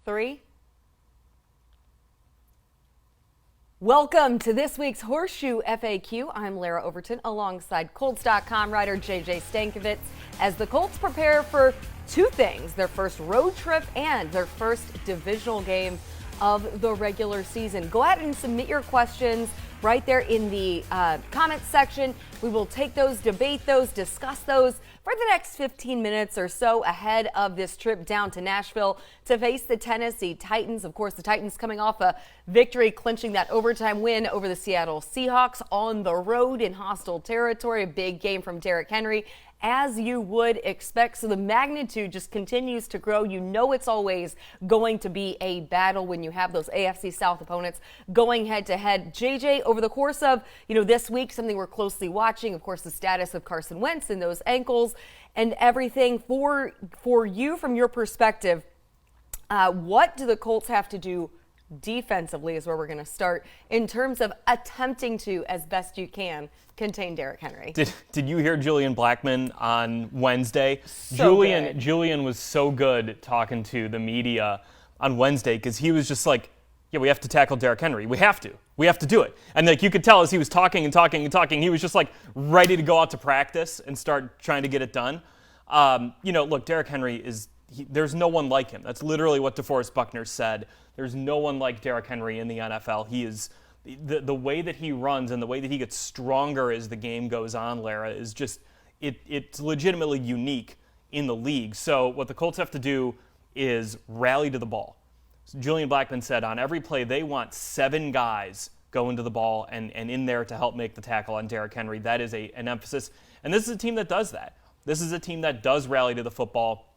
3. Welcome to this week's Horseshoe FAQ. I'm Larra Overton alongside Colts.com writer JJ Stankevitz as the Colts prepare for two things: their first road trip and their first divisional game of the regular season. Go ahead and submit your questions right there in the comments section. We will take those, debate those, discuss those for the next 15 minutes or so ahead of this trip down to Nashville to face the Tennessee Titans. Of course, the Titans coming off a victory, clinching that overtime win over the Seattle Seahawks on the road in hostile territory. A big game from Derrick Henry, as you would expect. So the magnitude just continues to grow. You know it's always going to be a battle when you have those AFC South opponents going head to head. JJ, over the course of this week, something we're closely watching, of course, the status of Carson Wentz and those ankles and everything. For you, from your perspective, what do the Colts have to do defensively is where we're going to start in terms of attempting to, as best you can, contain Derrick Henry. Did you hear Julian Blackmon on Wednesday? Julian was so good talking to the media on Wednesday because he was just like, yeah, we have to tackle Derrick Henry. We have to do it. And you could tell as he was talking, he was just like ready to go out to practice and start trying to get it done. Look, Derrick Henry there's no one like him. That's literally what DeForest Buckner said. There's no one like Derrick Henry in the NFL. He is the way that he runs and the way that he gets stronger as the game goes on, Larra, is just it's legitimately unique in the league. So what the Colts have to do is rally to the ball. So Julian Blackmon said on every play they want 7 guys going to the ball and in there to help make the tackle on Derrick Henry. That is an emphasis. And this is a team that does that. This is a team that does rally to the football.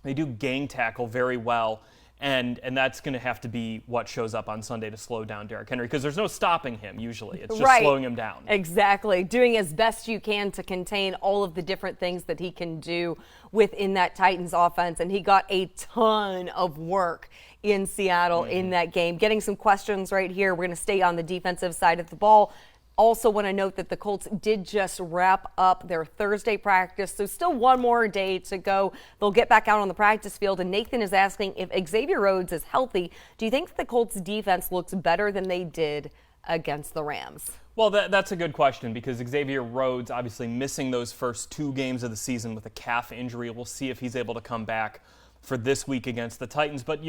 They do gang tackle very well. And that's going to have to be what shows up on Sunday to slow down Derrick Henry, because there's no stopping him usually. It's just slowing him down. Exactly. Doing as best you can to contain all of the different things that he can do within that Titans offense. And he got a ton of work in Seattle in that game. Getting some questions right here. We're going to stay on the defensive side of the ball. Also want to note that the Colts did just wrap up their Thursday practice, so still one more day to go. They'll get back out on the practice field, and Nathan is asking if Xavier Rhodes is healthy. Do you think that the Colts defense looks better than they did against the Rams? Well, that's a good question, because Xavier Rhodes obviously missing those first 2 games of the season with a calf injury. We'll see if he's able to come back for this week against the Titans. But,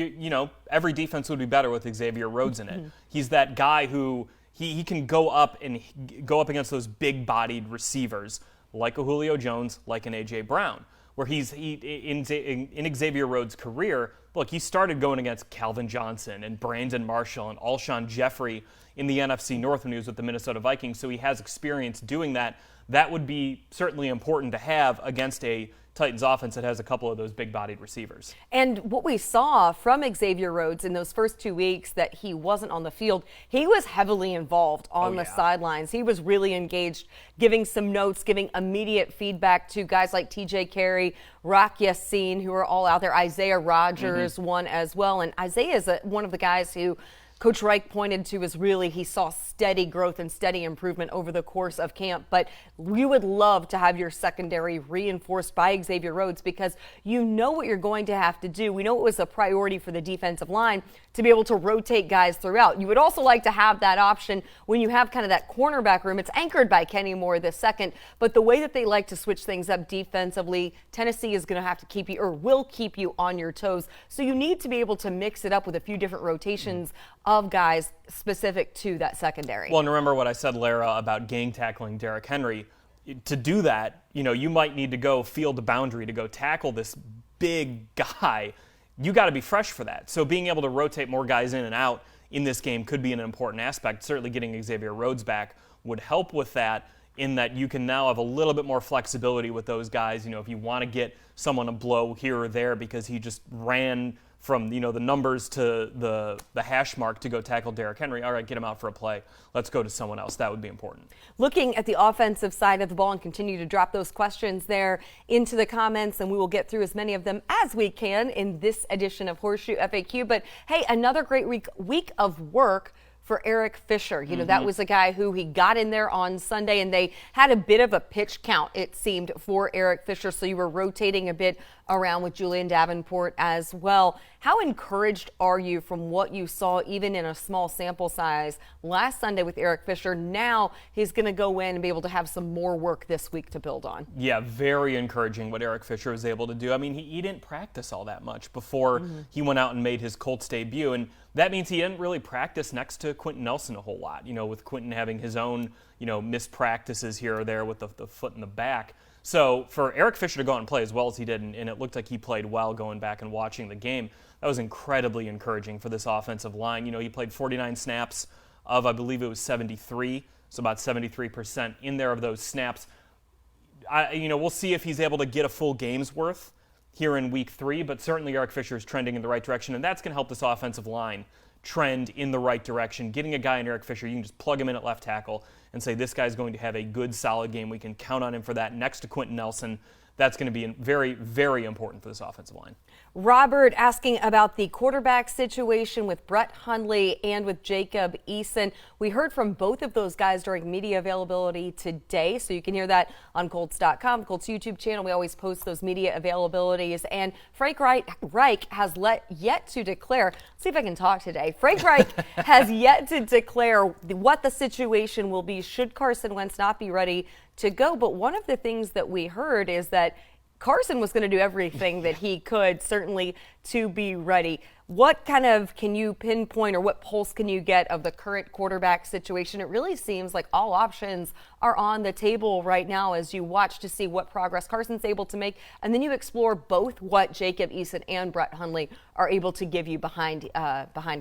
every defense would be better with Xavier Rhodes in it. He's that guy who he can go up against those big-bodied receivers like a Julio Jones, like an A.J. Brown, where in Xavier Rhodes' career, look, he started going against Calvin Johnson and Brandon Marshall and Alshon Jeffrey in the NFC North when he was with the Minnesota Vikings, so he has experience doing that. That would be certainly important to have against a Titans offense that has a couple of those big-bodied receivers. And what we saw from Xavier Rhodes in those first 2 weeks that he wasn't on the field, he was heavily involved on the sidelines. He was really engaged, giving some notes, giving immediate feedback to guys like TJ Carey, Rock Yassin, who are all out there. Isaiah Rodgers won as well. And Isaiah is one of the guys who Coach Reich pointed to as really he saw steady growth and steady improvement over the course of camp. But we would love to have your secondary reinforced by Xavier Rhodes, because you know what you're going to have to do. We know it was a priority for the defensive line to be able to rotate guys throughout. You would also like to have that option when you have kind of that cornerback room. It's anchored by Kenny Moore the second, but the way that they like to switch things up defensively, Tennessee is going to have to keep you, or will keep you, on your toes. So you need to be able to mix it up with a few different rotations of guys specific to that secondary. Well, and remember what I said, Larra, about gang tackling Derrick Henry. To do that, you might need to go field to boundary to go tackle this big guy. You got to be fresh for that. So being able to rotate more guys in and out in this game could be an important aspect. Certainly getting Xavier Rhodes back would help with that, in that you can now have a little bit more flexibility with those guys. If you want to get someone a blow here or there because he just ran from the numbers to the hash mark to go tackle Derrick Henry, all right, get him out for a play. Let's go to someone else. That would be important. Looking at the offensive side of the ball, and continue to drop those questions there into the comments, and we will get through as many of them as we can in this edition of Horseshoe FAQ. But hey, another great week of work for Eric Fisher. That was a guy who he got in there on Sunday, and they had a bit of a pitch count, it seemed, for Eric Fisher. So you were rotating a bit around with Julian Davenport as well. How encouraged are you from what you saw, even in a small sample size last Sunday with Eric Fisher? Now he's going to go in and be able to have some more work this week to build on. Yeah, very encouraging what Eric Fisher was able to do. I mean, he didn't practice all that much before he went out and made his Colts debut, and that means he didn't really practice next to Quentin Nelson a whole lot, with Quentin having his own, missed practices here or there with the foot in the back. So for Eric Fisher to go out and play as well as he did, and it looked like he played well going back and watching the game, that was incredibly encouraging for this offensive line. He played 49 snaps of, I believe it was 73, so about 73% in there of those snaps. We'll see if he's able to get a full game's worth here in week 3, but certainly Eric Fisher is trending in the right direction, and that's going to help this offensive line trend in the right direction. Getting a guy in Eric Fisher, you can just plug him in at left tackle and say this guy's going to have a good, solid game. We can count on him for that next to Quentin Nelson. That's going to be very, very important for this offensive line. Robert asking about the quarterback situation with Brett Hundley and with Jacob Eason. We heard from both of those guys during media availability today, so you can hear that on Colts.com, Colts YouTube channel. We always post those media availabilities. And Frank Reich has yet to declare, let's see if I can talk today. Frank Reich has yet to declare what the situation will be should Carson Wentz not be ready to go. But one of the things that we heard is that Carson was going to do everything that he could, certainly, to be ready. What kind of can you pinpoint, or what pulse can you get of the current quarterback situation? It really seems like all options are on the table right now as you watch to see what progress Carson's able to make, and then you explore both what Jacob Eason and Brett Hundley are able to give you behind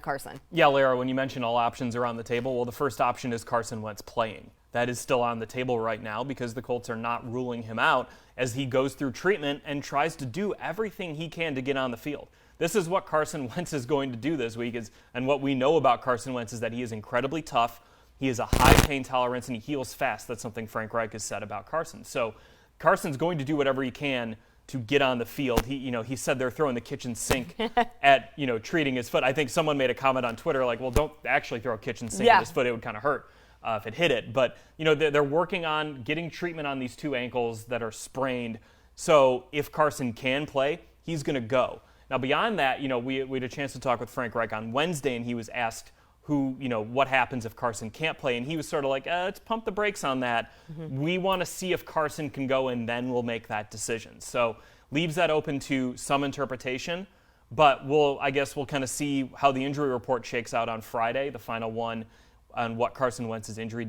Carson. Yeah, Larra, when you mention all options are on the table, well, the first option is Carson Wentz playing. That is still on the table right now because the Colts are not ruling him out as he goes through treatment and tries to do everything he can to get on the field. This is what Carson Wentz is going to do this week, and what we know about Carson Wentz is that he is incredibly tough. He has a high pain tolerance, and he heals fast. That's something Frank Reich has said about Carson. So Carson's going to do whatever he can to get on the field. He said they're throwing the kitchen sink at, treating his foot. I think someone made a comment on Twitter like, well, don't actually throw a kitchen sink at his foot. It would kind of hurt if it hit it. But, they're working on getting treatment on these 2 ankles that are sprained. So if Carson can play, he's going to go. Now, beyond that, we had a chance to talk with Frank Reich on Wednesday, and he was asked what happens if Carson can't play. And he was sort of like, let's pump the brakes on that. We want to see if Carson can go, and then we'll make that decision. So leaves that open to some interpretation. But we'll kind of see how the injury report shakes out on Friday, the final one, on what Carson Wentz's injury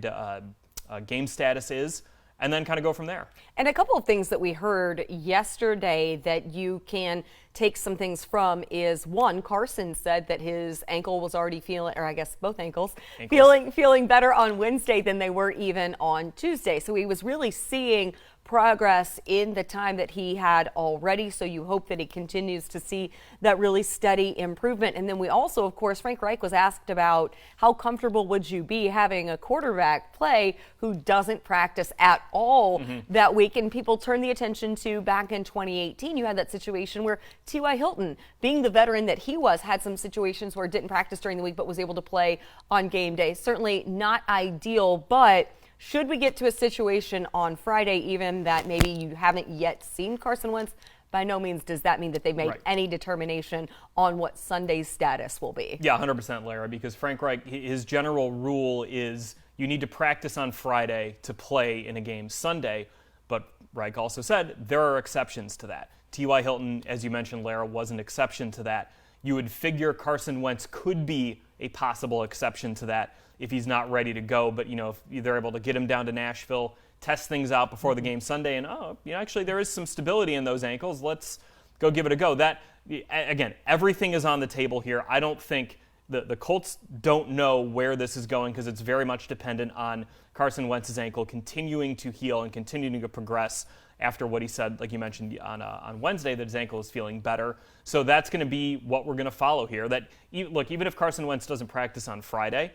game status is, and then kind of go from there. And a couple of things that we heard yesterday that you can take some things from is, one, Carson said that his ankle was already feeling, or I guess both ankles. Feeling better on Wednesday than they were even on Tuesday. So he was really seeing progress in the time that he had already, so you hope that he continues to see that really steady improvement. And then we also, of course, Frank Reich was asked about how comfortable would you be having a quarterback play who doesn't practice at all that week. And people turn the attention to back in 2018, you had that situation where T.Y. Hilton, being the veteran that he was, had some situations where didn't practice during the week but was able to play on game day. Certainly not ideal, but should we get to a situation on Friday even that maybe you haven't yet seen Carson Wentz, by no means does that mean that they made any determination on what Sunday's status will be. Yeah, 100%, Larra, because Frank Reich, his general rule is you need to practice on Friday to play in a game Sunday, but Reich also said there are exceptions to that. T.Y. Hilton, as you mentioned, Larra, was an exception to that. You would figure Carson Wentz could be a possible exception to that if he's not ready to go. But, if they're able to get him down to Nashville, test things out before the game Sunday, and, actually there is some stability in those ankles. Let's go give it a go. That, again, everything is on the table here. I don't think the Colts don't know where this is going because it's very much dependent on Carson Wentz's ankle continuing to heal and continuing to progress after what he said, like you mentioned on Wednesday, that his ankle is feeling better. So that's going to be what we're going to follow here. That even if Carson Wentz doesn't practice on Friday,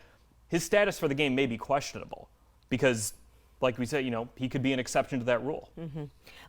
his status for the game may be questionable because, like we said, he could be an exception to that rule.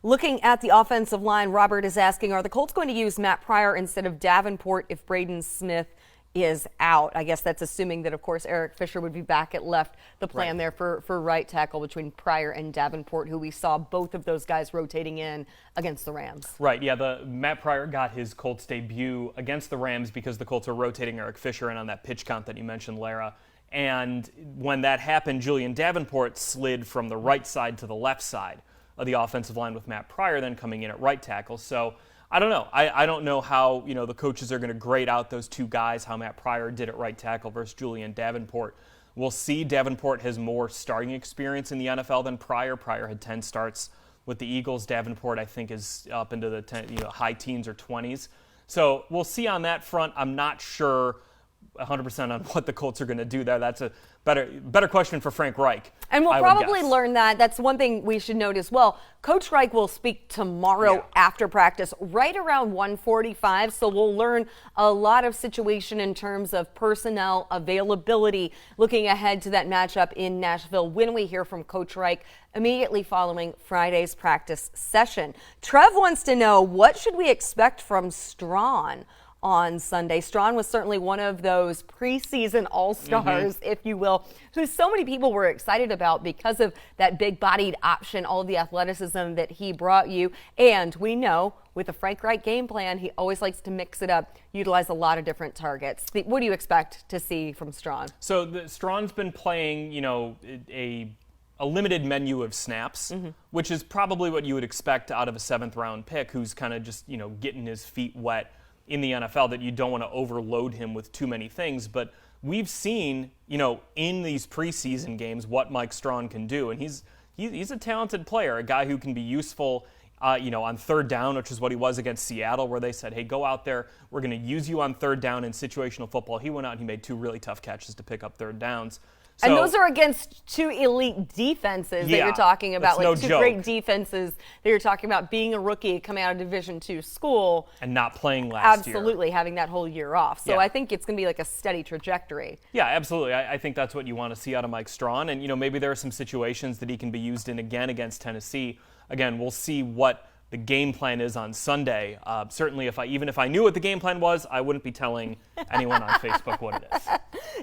Looking at the offensive line, Robert is asking, are the Colts going to use Matt Pryor instead of Davenport if Braden Smith is out. I guess that's assuming that, of course, Eric Fisher would be back at left. The plan there for right tackle between Pryor and Davenport, who we saw both of those guys rotating in against the Rams. Right, yeah, Matt Pryor got his Colts debut against the Rams because the Colts were rotating Eric Fisher in on that pitch count that you mentioned, Larra. And when that happened, Julian Davenport slid from the right side to the left side of the offensive line with Matt Pryor then coming in at right tackle. So I don't know. I don't know how the coaches are going to grade out those two guys, how Matt Pryor did at right tackle versus Julian Davenport. We'll see. Davenport has more starting experience in the NFL than Pryor. Pryor had 10 starts with the Eagles. Davenport, I think, is up into the high teens or 20s. So we'll see on that front. I'm not sure 100% on what the Colts are going to do there. That's a better question for Frank Reich. And we'll probably learn that. That's one thing we should note as well. Coach Reich will speak tomorrow after practice, right around 1:45. So we'll learn a lot of situation in terms of personnel availability, looking ahead to that matchup in Nashville when we hear from Coach Reich immediately following Friday's practice session. Trev wants to know, what should we expect from Strawn on Sunday? Strawn was certainly one of those preseason all-stars, if you will, who so many people were excited about because of that big-bodied option, all of the athleticism that he brought you. And we know with a Frank Reich game plan, he always likes to mix it up, utilize a lot of different targets. What do you expect to see from Strawn? So Strawn's been playing, a limited menu of snaps, which is probably what you would expect out of a seventh-round pick who's kind of just, getting his feet wet in the NFL, that you don't want to overload him with too many things. But we've seen, in these preseason games what Mike Strawn can do. And he's a talented player, a guy who can be useful, on third down, which is what he was against Seattle, where they said, hey, go out there. We're going to use you on third down in situational football. He went out and he made 2 really tough catches to pick up third downs. So, and those are against 2 elite defenses that you're talking about, like 2 great defenses that you're talking about, being a rookie coming out of Division II school. And not playing last year. Absolutely, having that whole year off. So I think it's going to be like a steady trajectory. Yeah, absolutely. I think that's what you want to see out of Mike Strawn. And, maybe there are some situations that he can be used in again against Tennessee. Again, we'll see what the game plan is on Sunday. Certainly, even if I knew what the game plan was, I wouldn't be telling anyone on Facebook what it is.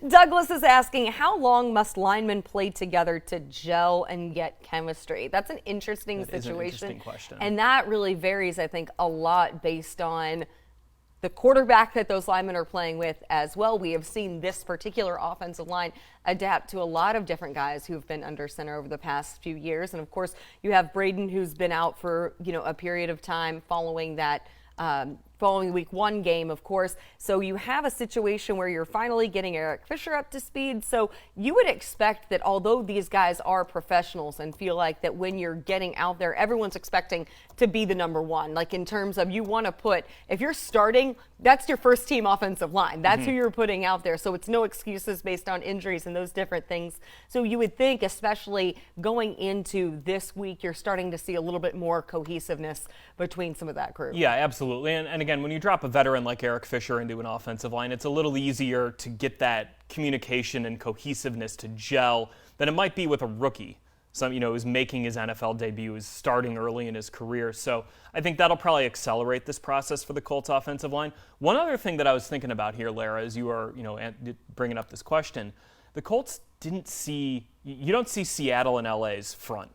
Douglas is asking, how long must linemen play together to gel and get chemistry? That's an interesting situation. Is an interesting question. And that really varies, I think, a lot based on the quarterback that those linemen are playing with as well. We have seen this particular offensive line adapt to a lot of different guys who have been under center over the past few years. And of course, you have Braden, who's been out for, a period of time following that, following week 1 game, of course. So you have a situation where you're finally getting Eric Fisher up to speed. So you would expect that although these guys are professionals and feel like that when you're getting out there, everyone's expecting to be the number one. Like in terms of you want to put, if you're starting, that's your first team offensive line. That's who you're putting out there. So it's no excuses based on injuries and those different things. So you would think, especially going into this week, you're starting to see a little bit more cohesiveness between some of that group. Yeah, absolutely. And again, when you drop a veteran like Eric Fisher into an offensive line, it's a little easier to get that communication and cohesiveness to gel than it might be with a rookie. Some, who's making his NFL debut, is starting early in his career. So I think that'll probably accelerate this process for the Colts offensive line. One other thing that I was thinking about here, Larra, as you are, bringing up this question, the Colts you don't see Seattle and LA's front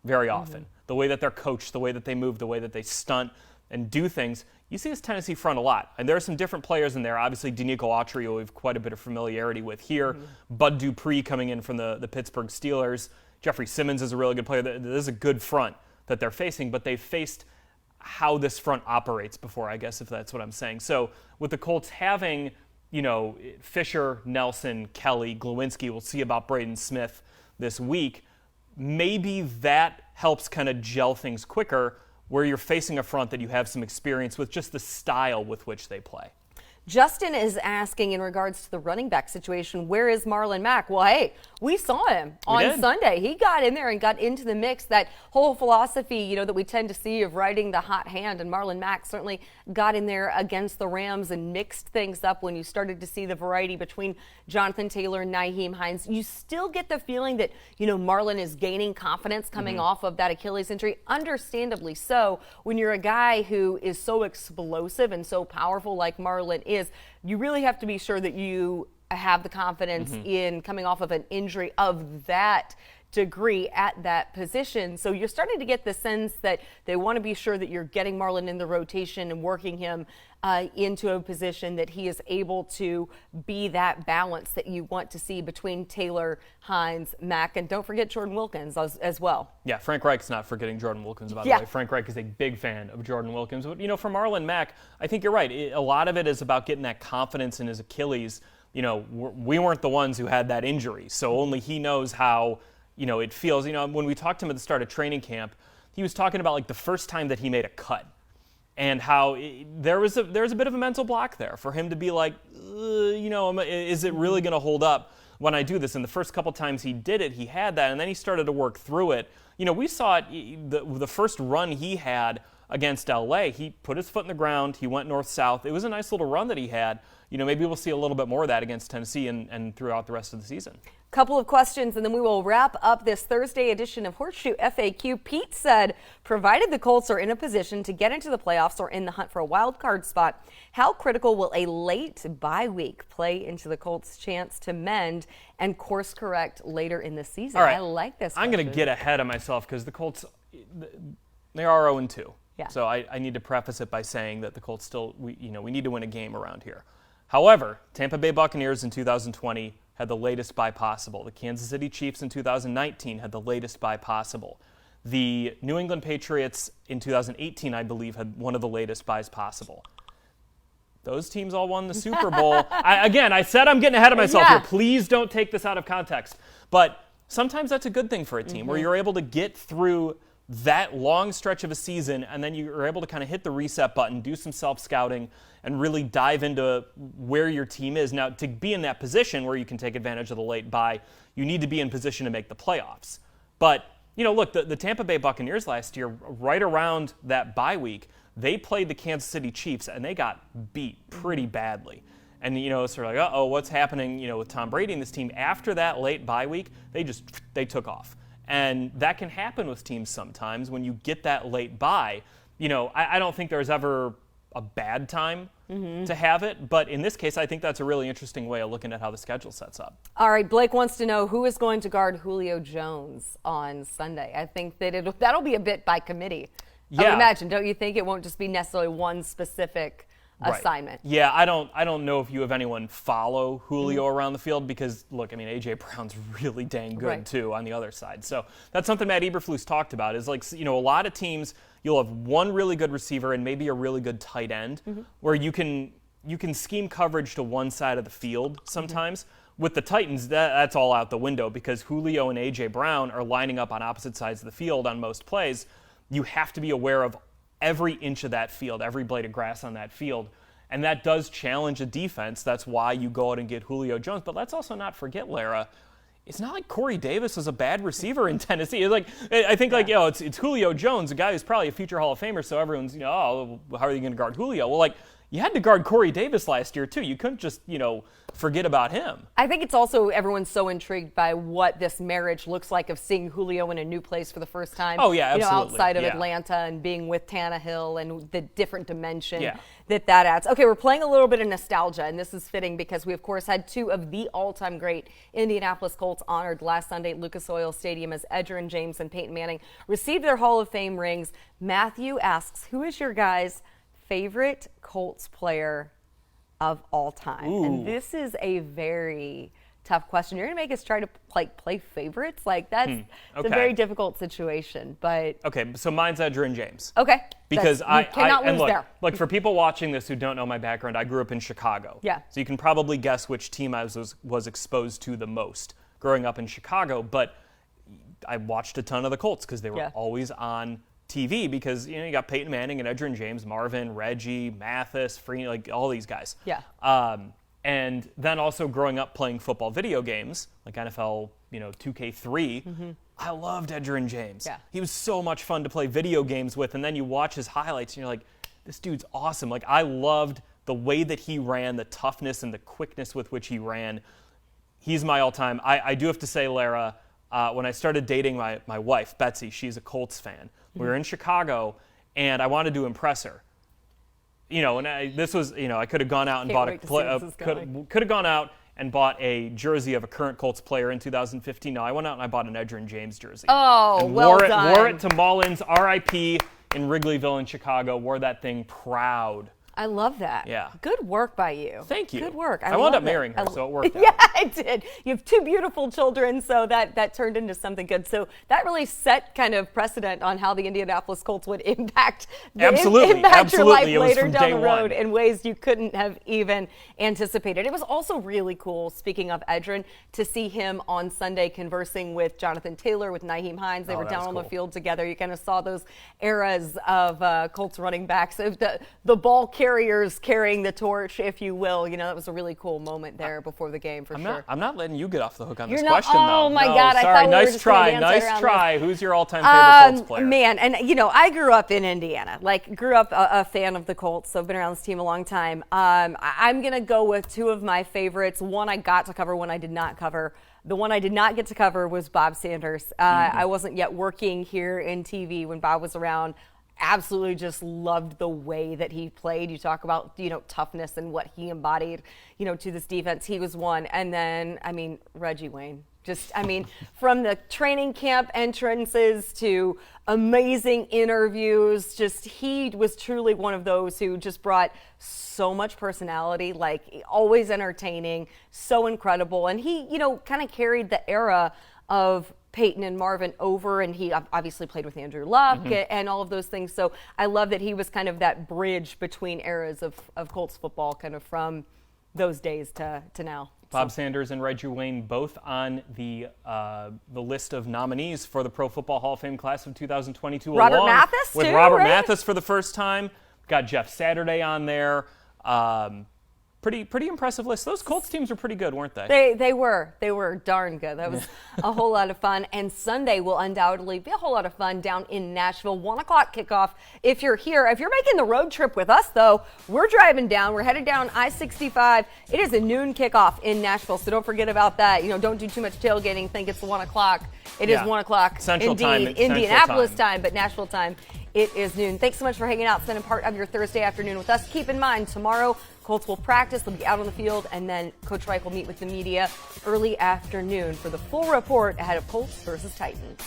very often. The way that they're coached, the way that they move, the way that they stunt and do things. You see this Tennessee front a lot. And there are some different players in there. Obviously, Danico Autry, we have quite a bit of familiarity with here. Bud Dupree coming in from the Pittsburgh Steelers. Jeffrey Simmons is a really good player. This is a good front that they're facing, but they've faced how this front operates before, I guess, if that's what I'm saying. So with the Colts having, Fisher, Nelson, Kelly, Glowinski, we'll see about Braden Smith this week, maybe that helps kind of gel things quicker where you're facing a front that you have some experience with, just the style with which they play. Justin is asking in regards to the running back situation, where is Marlon Mack? Well, hey, we saw him on Sunday. He got in there and got into the mix. That whole philosophy, that we tend to see of riding the hot hand, and Marlon Mack certainly got in there against the Rams and mixed things up when you started to see the variety between Jonathan Taylor and Nyheim Hines. You still get the feeling that, Marlon is gaining confidence coming off of that Achilles injury, understandably so. When you're a guy who is so explosive and so powerful like Marlon is, is you really have to be sure that you have the confidence in coming off of an injury of that degree at that position. So you're starting to get the sense that they want to be sure that you're getting Marlon in the rotation and working him into a position that he is able to be that balance that you want to see between Taylor, Hines, Mack, and don't forget Jordan Wilkins as well. Yeah, Frank Reich's not forgetting Jordan Wilkins, by the way. Frank Reich is a big fan of Jordan Wilkins. But, for Marlon Mack, I think you're right. A lot of it is about getting that confidence in his Achilles. We weren't the ones who had that injury, so only he knows how it feels. When we talked to him at the start of training camp, he was talking about like the first time that he made a cut and how there was a bit of a mental block there for him to be like, is it really going to hold up when I do this? And the first couple times he did it, he had that, and then he started to work through it. We saw it, the first run he had against LA, he put his foot in the ground, he went north-south. It was a nice little run that he had. Maybe we'll see a little bit more of that against Tennessee and throughout the rest of the season. Couple of questions, and then we will wrap up this Thursday edition of Horseshoe FAQ. Pete said, provided the Colts are in a position to get into the playoffs or in the hunt for a wild card spot, how critical will a late bye week play into the Colts' chance to mend and course correct later in the season? All right. I like this question. I'm going to get ahead of myself because the Colts, they are 0-2. Yeah. So I need to preface it by saying that the Colts still, we need to win a game around here. However, Tampa Bay Buccaneers in 2020 had the latest bye possible. The Kansas City Chiefs in 2019 had the latest bye possible. The New England Patriots in 2018, I believe, had one of the latest byes possible. Those teams all won the Super Bowl. I said I'm getting ahead of myself here. Please don't take this out of context. But sometimes that's a good thing for a team where you're able to get through that long stretch of a season, and then you're able to kind of hit the reset button, do some self-scouting, and really dive into where your team is. Now, to be in that position where you can take advantage of the late bye, you need to be in position to make the playoffs. But, look, the Tampa Bay Buccaneers last year, right around that bye week, they played the Kansas City Chiefs, and they got beat pretty badly. And, sort of like, uh-oh, what's happening, with Tom Brady and this team? After that late bye week, they took off. And that can happen with teams sometimes when you get that late bye. I don't think there's ever a bad time to have it, but in this case, I think that's a really interesting way of looking at how the schedule sets up. All right, Blake wants to know who is going to guard Julio Jones on Sunday. I think that that'll be a bit by committee. I would imagine, don't you think? It won't just be necessarily one specific assignment. Yeah, I don't know if you have anyone follow Julio around the field because, look, A.J. Brown's really dang good, too, on the other side. So that's something Matt Eberflus talked about is, like, a lot of teams, you'll have one really good receiver and maybe a really good tight end where you can scheme coverage to one side of the field sometimes. With the Titans, that's all out the window because Julio and A.J. Brown are lining up on opposite sides of the field on most plays. You have to be aware of every inch of that field, every blade of grass on that field. And that does challenge a defense. That's why you go out and get Julio Jones. But let's also not forget, Larra, it's not like Corey Davis is a bad receiver in Tennessee. I think it's Julio Jones, a guy who's probably a future Hall of Famer, so everyone's, how are you going to guard Julio? Well, you had to guard Corey Davis last year, too. You couldn't just, forget about him. I think it's also everyone's so intrigued by what this marriage looks like of seeing Julio in a new place for the first time. Oh, yeah, absolutely. Outside of Atlanta and being with Tannehill and the different dimension that adds. Okay, we're playing a little bit of nostalgia, and this is fitting because we, of course, had two of the all-time great Indianapolis Colts honored last Sunday at Lucas Oil Stadium as Edgerrin James and Peyton Manning received their Hall of Fame rings. Matthew asks, who is your guys' favorite Colts player of all time? Ooh. And this is a very tough question. You're going to make us try to play favorites? That's it's a very difficult situation. But okay, so mine's Edgerrin James. Okay. Because I cannot lose there. Look, for people watching this who don't know my background, I grew up in Chicago. Yeah. So you can probably guess which team I was exposed to the most growing up in Chicago. But I watched a ton of the Colts because they were always on TV because you got Peyton Manning and Edgerrin James, Marvin, Reggie, Mathis, Freeney, all these guys. Yeah. And then also growing up playing football video games like NFL, 2K3. I loved Edgerrin James. Yeah. He was so much fun to play video games with, and then you watch his highlights and you're like, this dude's awesome. I loved the way that he ran, the toughness and the quickness with which he ran. He's my all-time. I do have to say, Larra, when I started dating my wife, Betsy, she's a Colts fan. We were in Chicago, and I wanted to impress her. this was, I could have gone out and could have gone out and bought a jersey of a current Colts player in 2015. No, I went out and I bought an Edgerrin James jersey. Oh, and well done. Wore it to Mullins, R.I.P. in Wrigleyville in Chicago. Wore that thing proud. I love that. Yeah. Good work by you. Thank you. Good work. I wound up marrying her, so it worked out. Yeah, I did. You have 2 beautiful children, so that turned into something good. So that really set kind of precedent on how the Indianapolis Colts would impact your life later down the road in ways you couldn't have even anticipated. It was also really cool, speaking of Edgerrin, to see him on Sunday conversing with Jonathan Taylor, with Nyheim Hines. They were down on the field together. You kind of saw those eras of Colts running backs. The ball carriers carrying the torch, if you will. That was a really cool moment there before the game, for sure. I'm not letting you get off the hook on this question, though. Oh, my God. Sorry, I thought nice try. Who's your all-time favorite Colts player? Man, and, I grew up in Indiana. Grew up a fan of the Colts, so I've been around this team a long time. I'm going to go with 2 of my favorites. One I got to cover, one I did not cover. The one I did not get to cover was Bob Sanders. I wasn't yet working here in TV when Bob was around. Absolutely just loved the way that he played. You talk about, toughness and what he embodied, to this defense. He was one. And then, Reggie Wayne. From the training camp entrances to amazing interviews, he was truly one of those who just brought so much personality, always entertaining, so incredible. And he, kind of carried the era of Peyton and Marvin over, and he obviously played with Andrew Luck and all of those things. So I love that he was kind of that bridge between eras of Colts football, kind of from those days to now. Bob Sanders and Reggie Wayne both on the list of nominees for the Pro Football Hall of Fame class of 2022. Robert Mathis, with too, Robert right? Mathis for the first time. Got Jeff Saturday on there. Pretty impressive list. Those Colts teams were pretty good, weren't they? They were darn good. That was a whole lot of fun. And Sunday will undoubtedly be a whole lot of fun down in Nashville. 1 o'clock kickoff. If you're here, if you're making the road trip with us, though, we're driving down. We're headed down I-65. It is a noon kickoff in Nashville, so don't forget about that. Don't do too much tailgating. Think it's 1 o'clock. It is 1 o'clock. Central Indeed. time. Indianapolis time, but Nashville time. It is noon. Thanks so much for hanging out, spending part of your Thursday afternoon with us. Keep in mind, tomorrow, Colts will practice. They'll be out on the field, and then Coach Reich will meet with the media early afternoon for the full report ahead of Colts versus Titans.